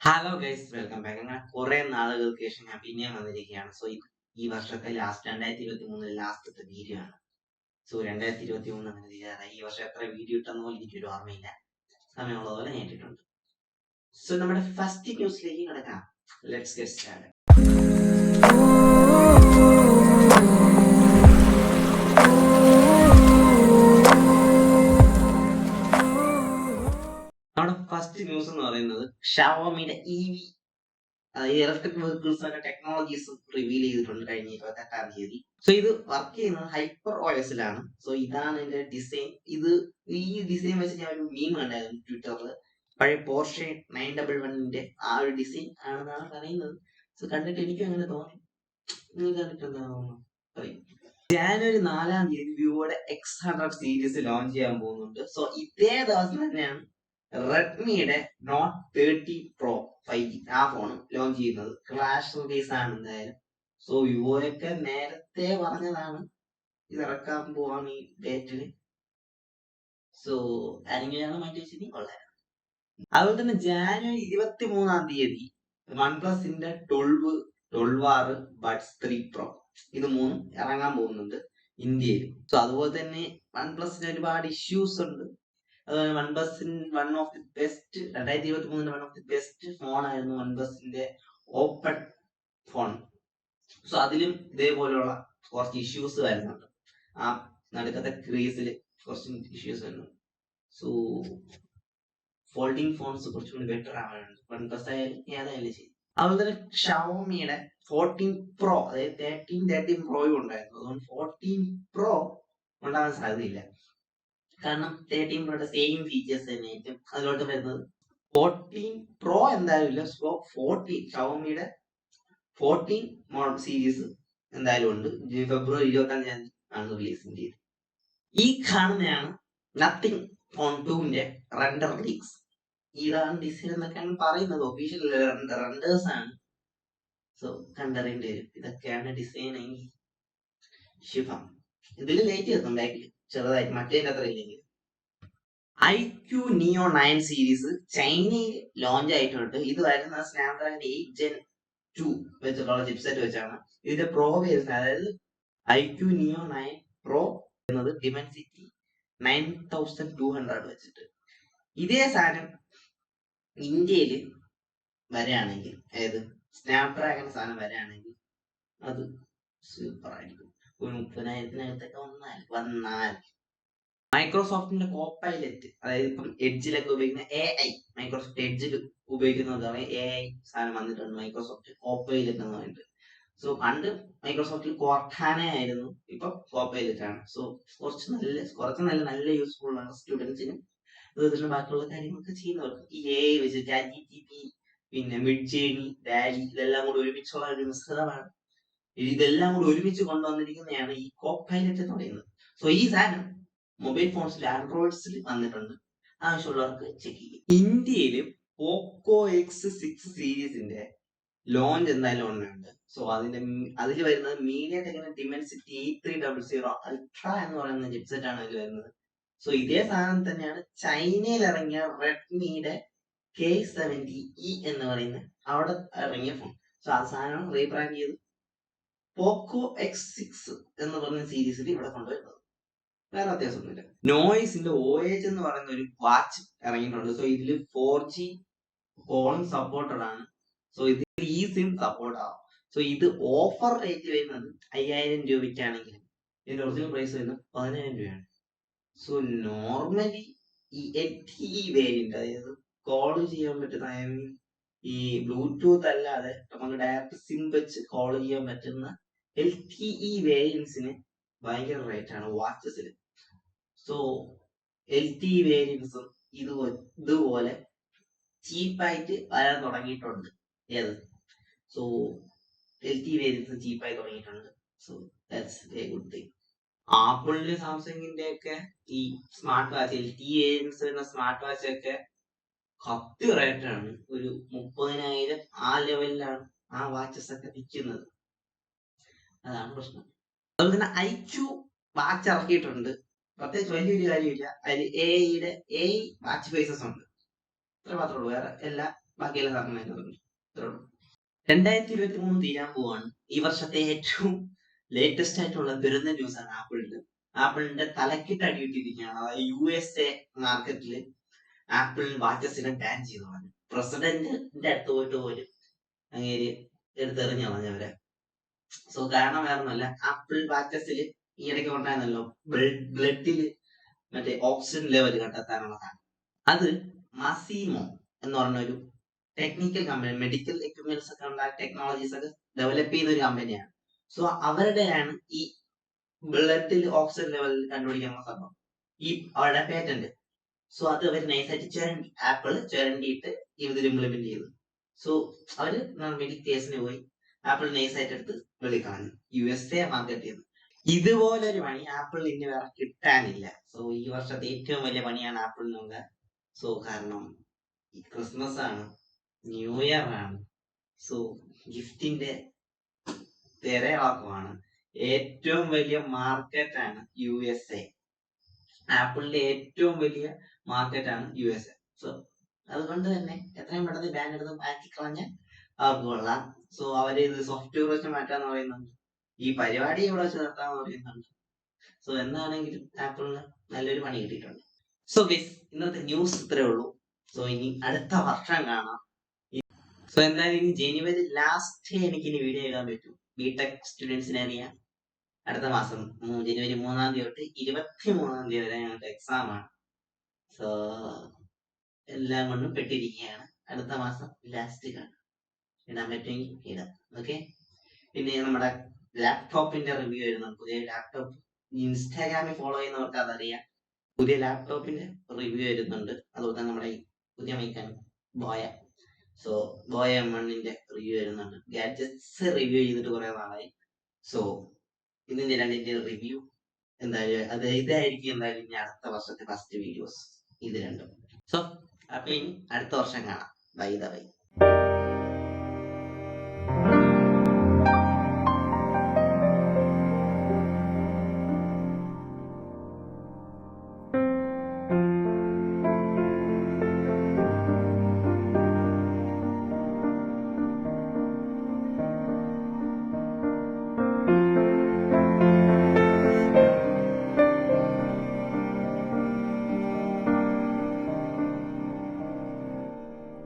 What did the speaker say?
Hello guys, welcome back. അങ്ങനെ കുറെ നാളുകൾക്ക് ശേഷം ഞാൻ പിന്നെയും വന്നിരിക്കുകയാണ്. ഈ വർഷത്തെ ലാസ്റ്റ് 2023 ലാസ്റ്റത്തെ വീഡിയോ ആണ്. 2023 അങ്ങനെ തീരാറായി. ഈ വർഷം എത്ര വീഡിയോ ഇട്ടെന്ന് പോലും എനിക്കൊരു ഓർമ്മയില്ല. സമയമുള്ളത് പോലെ ഞാൻ ഇട്ടിട്ടുണ്ട്. നമ്മുടെ ഫസ്റ്റ് ന്യൂസിലേക്ക് കിടക്കാം. Let's get start. നമ്മുടെ ഫസ്റ്റ് ന്യൂസ് എന്ന് പറയുന്നത് ഷവോമിയുടെ EV ഇലക്ട്രിക് വെഹിക്കിൾസ് ഒക്കെ ടെക്നോളജീസ് റിവീൽ ചെയ്തിട്ടുണ്ട് കഴിഞ്ഞ 28-ാം തീയതി. ഇത് വർക്ക് ചെയ്യുന്നത് ഹൈപ്പർ OSലാണ്. ഇതാണ് ഇതിന്റെ ഡിസൈൻ. ഈ ഡിസൈൻ വെച്ച് ഞാൻ ഒരു മീം കണ്ടായിരുന്നു ട്വിറ്ററിൽ. പഴയ പോർഷെ 911ന്റെ ആ ഒരു ഡിസൈൻ ആണെന്നാണ് പറയുന്നത്. കണ്ടിട്ട് എനിക്കും അങ്ങനെ തോന്നി. നിങ്ങൾ കണ്ടിട്ട് എന്താ തോന്നുന്നു? ജാനുവരി 4-ാം തീയതി വിവോയുടെ X100 സീരീസ് ലോഞ്ച് ചെയ്യാൻ പോകുന്നുണ്ട്. ഇതേ ദിവസം തന്നെയാണ് റെഡ്മിയുടെ നോട്ട് 30 പ്രോ 5G ആ ഫോൺ ലോഞ്ച് ചെയ്യുന്നത്. ക്ലാഷ് റിലീസ് ആണ് എന്തായാലും. വിവോയൊക്കെ നേരത്തെ പറഞ്ഞതാണ് ഇത് ഇറക്കാൻ പോവാണ് ഈ ഡേറ്റില്. ആരെങ്കിലാണ് മാറ്റി വെച്ചിട്ട് കൊള്ളാം. അതുപോലെ തന്നെ ജാനുവരി 23-ാം തീയതി OnePlusന്റെ 12R ബഡ്സ് 3 പ്രോ ഇത് മൂന്നും ഇറങ്ങാൻ പോകുന്നുണ്ട് ഇന്ത്യയിൽ. അതുപോലെ തന്നെ OnePlusന് ഒരുപാട് ഇഷ്യൂസ് ഉണ്ട്. അതുപോലെ one of the best 2023 one of the best phone ആയിരുന്നു OnePlusന്റെ ഓപ്പൺ ഫോൺ. അതിലും ഇതേപോലെയുള്ള കുറച്ച് ഇഷ്യൂസ് വരുന്നുണ്ട്. ആ നടുക്കത്തെ ക്രീസിൽ കുറച്ച് ഇഷ്യൂസ് വരുന്നുണ്ട്. ഫോൾഡിംഗ് ഫോൺസ് കുറച്ചുകൂടി ബെറ്റർ ആവാനുണ്ട്. OnePlus ആയാലും ഏതായാലും ശരി. അതുപോലെ തന്നെ ഷവോമിയുടെ 14 പ്രോ അതായത് 13 പ്രോയും ഉണ്ടായിരുന്നു. അതുകൊണ്ട് 14 പ്രോ ഉണ്ടാകാൻ സാധ്യതയില്ല. കാരണം 13 പ്രോയുടെ സെയിം ഫീച്ചേഴ്സ് തന്നെയായിരിക്കും അതിലോട്ട് വരുന്നത്. 14 പ്രോ എന്തായാലും ഇല്ല. 14 ഷവോമിയുടെ 14 മോഡൽ സീരീസ് എന്തായാലും ഉണ്ട്. ഫെബ്രുവരി 25-ാം തീയതി ആണ് റിലീസിംഗ് ചെയ്ത്. ഈ കാണുന്നതാണ് നത്തിങ് ഫോൺ 2ന്റെ റെൻഡർ ലീക്സ്. ഇതാണ് ഡിസൈൻ എന്നൊക്കെയാണ് പറയുന്നത്. ഒഫീഷ്യൽ റെൻഡേഴ്സ് ആണ്. കണ്ടറിയേണ്ടി വരും. ഇതൊക്കെയാണ് ഡിസൈൻ എങ്കിൽ ശിഫം. ഇതിൽ ലൈറ്റ് എത്തും ബാക്കിൽ ചെറുതായിട്ട്, മറ്റേതിന്റെ അത്ര ഇല്ലെങ്കിൽ. iQ Neo 9 സീരീസ് ചൈനയിൽ ലോഞ്ച് ആയിട്ടുണ്ട്. ഇത് വരുന്ന സ്നാപ്ഡ്രാഗൺ 8 Gen 2 വെച്ചിട്ടുള്ള ചിപ്സെറ്റ് വെച്ചാണ്. ഇതിന്റെ പ്രോ വേരിയന്റ് അതായത് iQ Neo 9 Pro എന്നത് Dimensity 9200 വെച്ചിട്ട്. ഇതേ സാധനം ഇന്ത്യയിൽ വരികയാണെങ്കിൽ, അതായത് സ്നാപ്ഡ്രാഗൺ സാധനം വരികയാണെങ്കിൽ അത് സൂപ്പർ ആയിരിക്കും. ഒരു 30,000-നകത്തൊക്കെ വന്നാൽ മൈക്രോസോഫ്റ്റിന്റെ കോപ്പൈലറ്റ്, അതായത് ഇപ്പം എഡ്ജിലൊക്കെ ഉപയോഗിക്കുന്ന AI, മൈക്രോസോഫ്റ്റ് എഡ്ജിൽ ഉപയോഗിക്കുന്നതാണ് AI സാധനം വന്നിട്ടുണ്ട്. മൈക്രോസോഫ്റ്റ് കോപ്പൈലറ്റ് എന്ന് പറഞ്ഞിട്ട്. പണ്ട് മൈക്രോസോഫ്റ്റിൽ കോർട്ടാന ആയിരുന്നു, ഇപ്പൊ കോപ്പൈലറ്റ് ആണ്. കുറച്ച് നല്ല യൂസ്ഫുൾ ആണ് സ്റ്റുഡൻസിനും. അതുപോലെ ബാക്കിയുള്ള കാര്യങ്ങളൊക്കെ ചെയ്യുന്നവർക്ക്. ഈ AI വെച്ച് ChatGPT, പിന്നെ മിഡ്ജേണി, ഡാലി ഇതെല്ലാം കൂടി ഒരുമിച്ചുള്ള ഒരു മിശ്രിതമാണ്. ഇതെല്ലാം കൂടി ഒരുമിച്ച് കൊണ്ടുവന്നിരിക്കുന്നതാണ് ഈ കോപ്പൈലറ്റ് എന്ന് പറയുന്നത്. ഈ സാധനം മൊബൈൽ ഫോൺസിൽ, ആൻഡ്രോയിഡ്സിൽ വന്നിട്ടുണ്ട്. ആവശ്യമുള്ളവർക്ക് ചെക്ക് ചെയ്യും. ഇന്ത്യയിൽ പോക്കോ X6 സീരീസിന്റെ ലോഞ്ച് എന്തായാലും ഉണ്ട്. അതിൽ വരുന്നത് മീഡിയടെക്കിന്റെ Dimensity 8300 അൾട്രാ എന്ന് പറയുന്ന ചിപ്സെറ്റ് ആണ് അതിൽ വരുന്നത്. ഇതേ സാധനം തന്നെയാണ് ചൈനയിൽ ഇറങ്ങിയ റെഡ്മിയുടെ K70E എന്ന് പറയുന്ന അവിടെ ഇറങ്ങിയ ഫോൺ. ആ സാധനം റീബ്രാൻഡ് ചെയ്ത് പോക്കോ X6 എന്ന് പറയുന്ന സീരീസിൽ ഇവിടെ കൊണ്ടുവരുന്നത്. വേറെ വ്യത്യാസമൊന്നുമില്ല. നോയ്സിന്റെ OH എന്ന് പറയുന്ന ഒരു വാച്ച് ഇറങ്ങിയിട്ടുണ്ട്. ഇതിൽ 4G കോളിംഗ് സപ്പോർട്ടഡ് ആണ്. ഇതിൽ eSIM സപ്പോർട്ട് ആവും. ഇത് ഓഫർ റേറ്റ് വരുന്നത് 5000 രൂപയ്ക്കാണെങ്കിൽ ഇതിന്റെ ഒറിജിനൽ പ്രൈസ് വരുന്നത് 10,000 രൂപയാണ്. നോർമലി ഈ LTE വേരിയന്റ്, അതായത് കോൾ ചെയ്യാൻ പറ്റുന്ന, ഈ ബ്ലൂടൂത്ത് അല്ലാതെ നമുക്ക് ഡയറക്റ്റ് സിം വെച്ച് കോൾ ചെയ്യാൻ പറ്റുന്ന LTE വേരിയൻസിന് ഭയങ്കര റേറ്റ് ആണ് വാച്ചസിൽ. LTE വേരിയൻസും ഇതുപോലെ ചീപ്പായിട്ട് വരാൻ തുടങ്ങിയിട്ടുണ്ട്. LTE വേരിയൻസ് ചീപ്പായി തുടങ്ങിയിട്ടുണ്ട്. That's A good thing. ആപ്പിളിന്റെ, സാംസങ്ങിന്റെ ഒക്കെ ഈ സ്മാർട്ട് വാച്ച്, LTE വേരിയൻസ് വരുന്ന സ്മാർട്ട് വാച്ച് ഒക്കെ കത്തി റേറ്റ് ആണ്. ഒരു 30,000 ആ ലെവലിലാണ് ആ വാച്ചസ് ഒക്കെ വിൽക്കുന്നത്. അതാണ് പ്രശ്നം. അതുപോലെ തന്നെ iQ വാച്ച് ഇറക്കിയിട്ടുണ്ട്. പ്രത്യേകിച്ച് വലിയൊരു കാര്യമില്ല. അതിൽ AI വാച്ച് ഫേസസ് ഉണ്ട്. അത്ര മാത്രമേ ഉള്ളൂ. വേറെ എല്ലാ ബാക്കിയെല്ലാം സാറിന് പറഞ്ഞു. 2023 തീരാൻ പോവാണ്. ഈ വർഷത്തെ ഏറ്റവും ലേറ്റസ്റ്റ് ആയിട്ടുള്ള ദുരന്ത ന്യൂസ് ആണ് ആപ്പിളിന്റെ. ആപ്പിളിന്റെ തലക്കിട്ട് അടിയിട്ടിരിക്കുകയാണ്. അതായത് USA മാർക്കറ്റിൽ ആപ്പിൾ വാച്ചസിനെ ബാൻ ചെയ്തു കളഞ്ഞു. പ്രസിഡന്റിന്റെ അടുത്ത് പോയിട്ട് പോലും അങ്ങേര് എടുത്തെറിഞ്ഞു കളഞ്ഞവരെ. സോ കാരണം വേറൊന്നുമല്ല, ആപ്പിൾ വാച്ചസിൽ ഈ ഇടയ്ക്ക് ഉണ്ടായിരുന്നല്ലോ ബ്ലഡില് മറ്റേ ഓക്സിജൻ ലെവൽ കണ്ടെത്താനുള്ളതാണ്. അത് മാസിമോ എന്ന് പറഞ്ഞ ഒരു ടെക്നിക്കൽ കമ്പനി, മെഡിക്കൽ എക്യുപ്മെന്റ്സ് ഒക്കെ ഉള്ള ടെക്നോളജീസ് ഒക്കെ ഡെവലപ്പ് ചെയ്ത ഒരു കമ്പനിയാണ്. സോ അവരുടെയാണ് ഈ ബ്ലഡിൽ ഓക്സിജൻ ലെവൽ കണ്ടുപിടിക്കാനുള്ള സംഭവം, ഈ അവരുടെ പേറ്റന്റ്. സോ അത് അവർ നൈസായിട്ട് ആപ്പിൾ ചുരണ്ടിയിട്ട് ഇതിൽ ഇംപ്ലിമെന്റ് ചെയ്തു. സോ അവര് നോർമലി കേസിന് പോയി ആപ്പിൾ നൈസായിട്ട് എടുത്ത് വെളിക്കളഞ്ഞു, USA മാർക്കറ്റ് ചെയ്തു. ഇതുപോലൊരു പണി ആപ്പിൾ ഇനി വേറെ കിട്ടാനില്ല. സോ ഈ വർഷത്തെ ഏറ്റവും വലിയ പണിയാണ് ആപ്പിളിനുള്ള. സോ കാരണം ക്രിസ്മസ് ആണ്, ന്യൂ ഇയർ ആണ്. സോ ഗിഫ്റ്റിന്റെ തിരയിളക്കമാണ്. ഏറ്റവും വലിയ മാർക്കറ്റ് ആണ് USA. ആപ്പിളിന്റെ ഏറ്റവും വലിയ മാർക്കറ്റ് ആണ് USA. സോ അതുകൊണ്ട് തന്നെ എത്രയും പെട്ടെന്ന് ബാൻ എടുത്ത് മാറ്റി കളഞ്ഞാൽ അവർക്ക് കൊള്ളാം. സോ അവര് ഇത് സോഫ്റ്റ്വെയർ വെച്ച് മാറ്റാന്ന് പറയുന്നുണ്ട്, ഈ പരിപാടി ഇവിടെ വെച്ച് നിർത്താന്ന് പറയുന്നുണ്ട്. സോ എന്താണെങ്കിലും ആപ്പിളിന് നല്ലൊരു പണി കിട്ടിയിട്ടുണ്ട്. സോ ഗൈസ്, ഇന്നത്തെ ന്യൂസ് ഇത്രേ ഉള്ളൂ. സോ ഇനി അടുത്ത വർഷം കാണാം. സോ എന്തായാലും ഇനി ജനുവരി ലാസ്റ്റ് എനിക്ക് ഇനി വീഡിയോ എഴുതാൻ പറ്റും. ബിടെക് സ്റ്റുഡൻസിനെ അറിയാം, അടുത്ത മാസം ജനുവരി 3-ാം തീയതി തൊട്ട് 23-ാം തീയതി വരെ ഞങ്ങൾക്ക് എക്സാം ആണ്. സോ എല്ലാം കൊണ്ടും പെട്ടിരിക്കുകയാണ്. അടുത്ത മാസം ലാസ്റ്റ് കാണാം, ഇടാൻ പറ്റുമെങ്കിൽ ഇടാം. ഓക്കെ. പിന്നെ നമ്മുടെ ലാപ്ടോപ്പിന്റെ റിവ്യൂ വരുന്നുണ്ട്. പുതിയ ലാപ്ടോപ്പ് ഇൻസ്റ്റാഗ്രാമിൽ ഫോളോ ചെയ്യുന്നവർക്ക് അതറിയാം. പുതിയ ലാപ്ടോപ്പിന്റെ റിവ്യൂ വരുന്നുണ്ട്. അതുപോലെ തന്നെ നമ്മുടെ പുതിയ മൈക്കാണ് ബോയ. സോ ബോയ M1ന്റെ റിവ്യൂ വരുന്നുണ്ട്. ഗാഡ്ജറ്റ്സ് റിവ്യൂ ചെയ്തിട്ട് കുറെ നാളായി. സോ ഇതിന്റെ രണ്ടിന്റെ റിവ്യൂ എന്തായാലും ഇതായിരിക്കും എന്തായാലും ഇനി അടുത്ത വർഷത്തെ ഫസ്റ്റ് വീഡിയോസ്, ഇത് രണ്ടും. സോ അപ്പൊ ഇനി അടുത്ത വർഷം കാണാം. ബൈ.